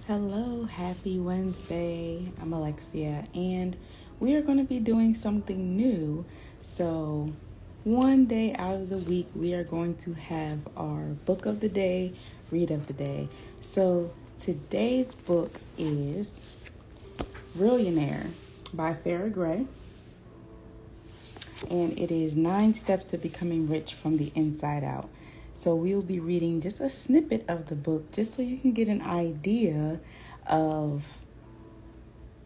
Hello, happy Wednesday. I'm Alexia, and we are going to be doing something new. So, one day out of the week, we are going to have our book of the day, read of the day. So, today's book is Billionaire by Farrah Gray, and it is 9 Steps to Becoming Rich from the Inside Out. So we'll be reading just a snippet of the book just so you can get an idea of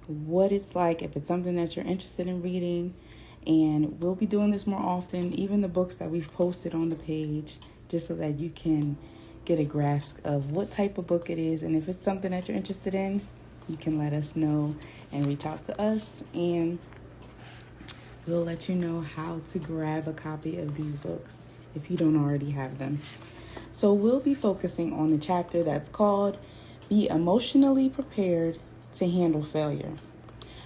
what it's like, if it's something that you're interested in reading. And we'll be doing this more often, even the books that we've posted on the page, just so that you can get a grasp of what type of book it is. And if it's something that you're interested in, you can let us know and reach out to us, and we'll let you know how to grab a copy of these books if you don't already have them. So we'll be focusing on the chapter that's called Be Emotionally Prepared to Handle Failure.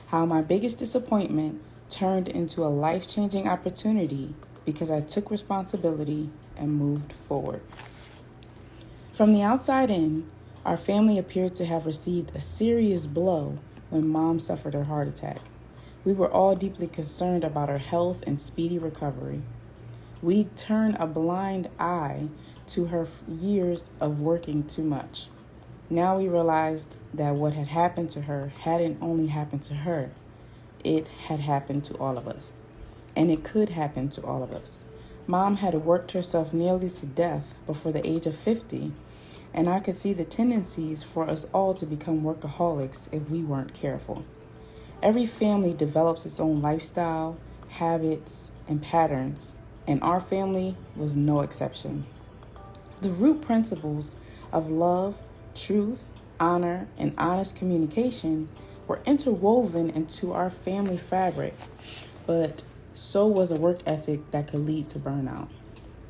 How my biggest disappointment turned into a life-changing opportunity because I took responsibility and moved forward. From the outside in, our family appeared to have received a serious blow when Mom suffered her heart attack. We were all deeply concerned about her health and speedy recovery. We'd turned a blind eye to her years of working too much. Now we realized that what had happened to her hadn't only happened to her, it had happened to all of us. And it could happen to all of us. Mom had worked herself nearly to death before the age of 50, and I could see the tendencies for us all to become workaholics if we weren't careful. Every family develops its own lifestyle, habits, and patterns, and our family was no exception. The root principles of love, truth, honor, and honest communication were interwoven into our family fabric, but so was a work ethic that could lead to burnout.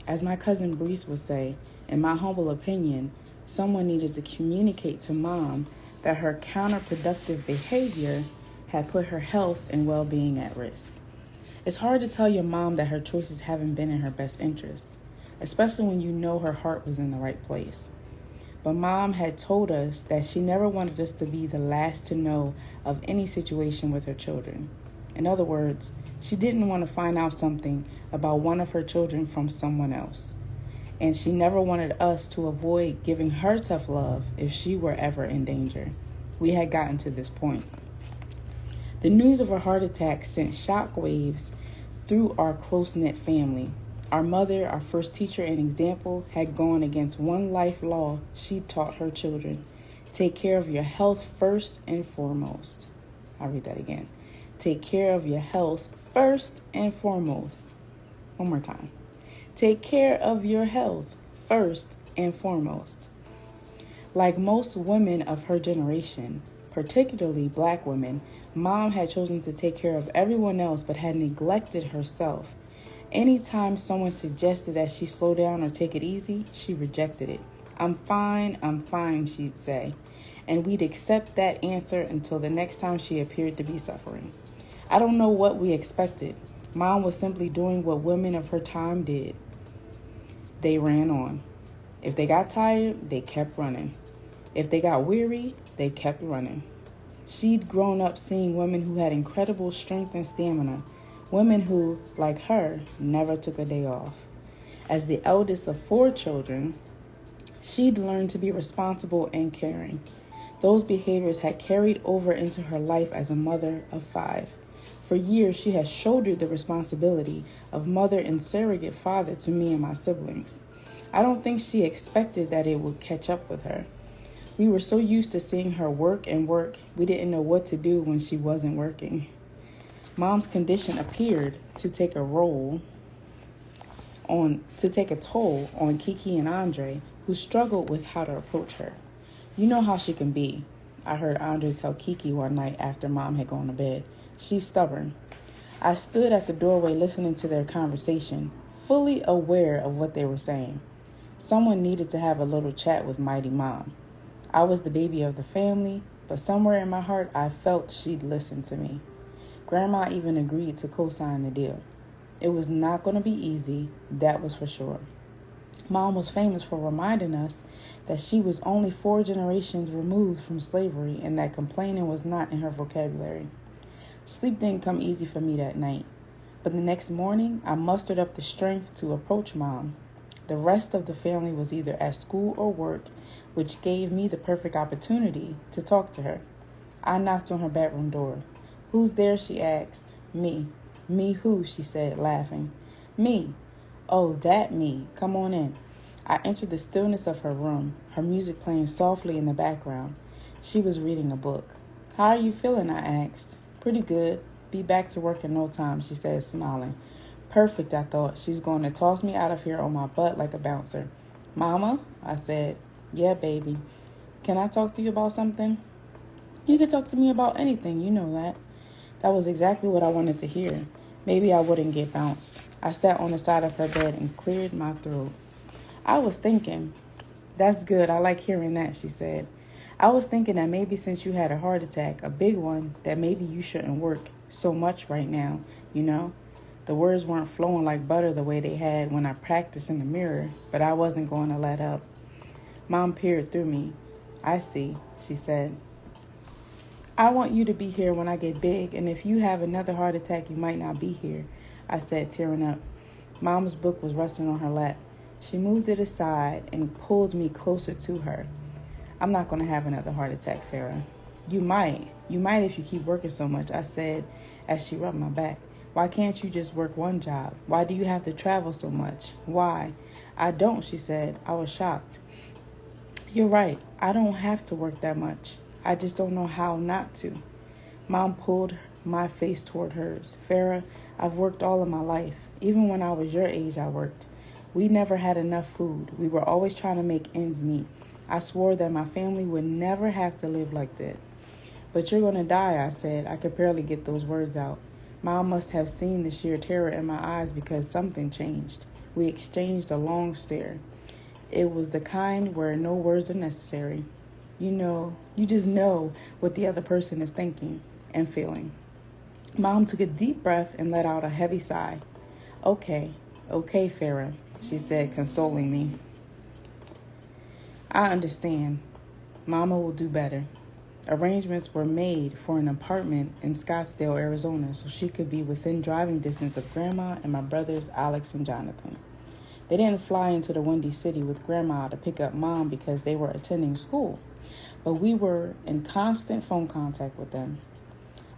As my cousin Brees would say, in my humble opinion, someone needed to communicate to Mom that her counterproductive behavior had put her health and well-being at risk. It's hard to tell your mom that her choices haven't been in her best interest, especially when you know her heart was in the right place. But Mom had told us that she never wanted us to be the last to know of any situation with her children. In other words, she didn't want to find out something about one of her children from someone else. And she never wanted us to avoid giving her tough love if she were ever in danger. We had gotten to this point. The news of her heart attack sent shockwaves through our close-knit family. Our mother, our first teacher and example, had gone against one life law she taught her children. Take care of your health first and foremost. I'll read that again. Take care of your health first and foremost. One more time. Take care of your health first and foremost. Like most women of her generation, particularly Black women, Mom had chosen to take care of everyone else but had neglected herself. Anytime someone suggested that she slow down or take it easy, she rejected it. I'm fine, she'd say. And we'd accept that answer until the next time she appeared to be suffering. I don't know what we expected. Mom was simply doing what women of her time did. They ran on. If they got tired, they kept running. If they got weary, they kept running. She'd grown up seeing women who had incredible strength and stamina, women who, like her, never took a day off. As the eldest of 4 children, she'd learned to be responsible and caring. Those behaviors had carried over into her life as a mother of 5. For years, she has shouldered the responsibility of mother and surrogate father to me and my siblings. I don't think she expected that it would catch up with her. We were so used to seeing her work and work, we didn't know what to do when she wasn't working. Mom's condition appeared to take a toll on Kiki and Andre, who struggled with how to approach her. You know how she can be, I heard Andre tell Kiki one night after Mom had gone to bed. She's stubborn. I stood at the doorway listening to their conversation, fully aware of what they were saying. Someone needed to have a little chat with Mighty Mom. I was the baby of the family, but somewhere in my heart I felt she'd listen to me. Grandma even agreed to co-sign the deal. It was not going to be easy, that was for sure. Mom was famous for reminding us that she was only 4 generations removed from slavery and that complaining was not in her vocabulary. Sleep didn't come easy for me that night, but the next morning I mustered up the strength to approach Mom. The rest of the family was either at school or work, which gave me the perfect opportunity to talk to her. I knocked on her bedroom door. "Who's there?" she asked. "Me." "Me who?" she said, laughing. "Me." "Oh, that me. Come on in." I entered the stillness of her room, her music playing softly in the background. She was reading a book. "How are you feeling?" I asked. "Pretty good. Be back to work in no time," she said, smiling. Perfect, I thought. She's going to toss me out of here on my butt like a bouncer. "Mama?" I said. "Yeah, baby." "Can I talk to you about something?" "You can talk to me about anything, you know that." That was exactly what I wanted to hear. Maybe I wouldn't get bounced. I sat on the side of her bed and cleared my throat. "I was thinking." "That's good. I like hearing that," she said. "I was thinking that maybe since you had a heart attack, a big one, that maybe you shouldn't work so much right now, you know?" The words weren't flowing like butter the way they had when I practiced in the mirror, but I wasn't going to let up. Mom peered through me. "I see," she said. "I want you to be here when I get big, and if you have another heart attack, you might not be here," I said, tearing up. Mom's book was resting on her lap. She moved it aside and pulled me closer to her. "I'm not going to have another heart attack, Farah." You might. You might if you keep working so much," I said as she rubbed my back. "Why can't you just work one job? Why do you have to travel so much? Why?" "I don't," she said. I was shocked. "You're right. I don't have to work that much. I just don't know how not to." Mom pulled my face toward hers. "Farah, I've worked all of my life. Even when I was your age, I worked. We never had enough food. We were always trying to make ends meet. I swore that my family would never have to live like that." "But you're going to die," I said. I could barely get those words out. Mom must have seen the sheer terror in my eyes because something changed. We exchanged a long stare. It was the kind where no words are necessary. You just know what the other person is thinking and feeling. Mom took a deep breath and let out a heavy sigh. Okay, Farah," she said, consoling me. "I understand. Mama will do better." Arrangements were made for an apartment in Scottsdale, Arizona, so she could be within driving distance of Grandma and my brothers, Alex and Jonathan. They didn't fly into the Windy City with Grandma to pick up Mom because they were attending school, but we were in constant phone contact with them.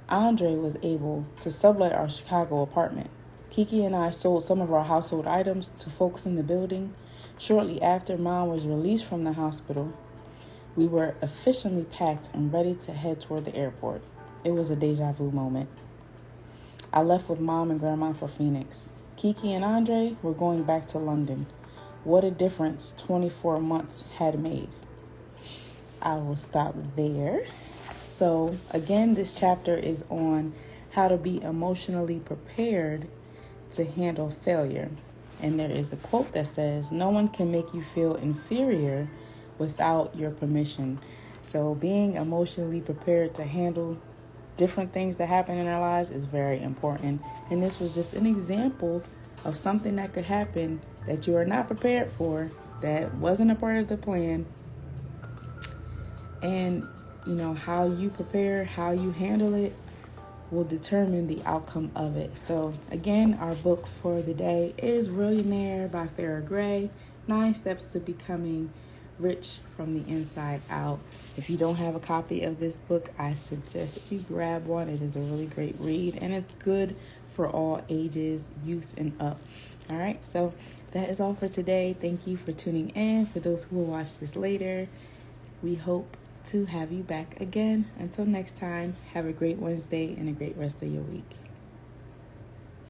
Andre was able to sublet our Chicago apartment. Kiki and I sold some of our household items to folks in the building. Shortly after Mom was released from the hospital, we were efficiently packed and ready to head toward the airport. It was a deja vu moment. I left with Mom and Grandma for Phoenix. Kiki and Andre were going back to London. What a difference 24 months had made. I will stop there. So, again, this chapter is on how to be emotionally prepared to handle failure. And there is a quote that says, "No one can make you feel inferior without your permission." So being emotionally prepared to handle different things that happen in our lives is very important. And this was just an example of something that could happen that you are not prepared for, that wasn't a part of the plan. And, how you prepare, how you handle it will determine the outcome of it. So again, our book for the day is Millionaire by Farah Gray, 9 Steps to Becoming Rich from the Inside Out. If you don't have a copy of this book, I suggest you grab one. It is a really great read, and it's good for all ages, youth and up. All right, so that is all for today. Thank you for tuning in. For those who will watch this later, we hope to have you back again. Until next time, have a great Wednesday and a great rest of your week.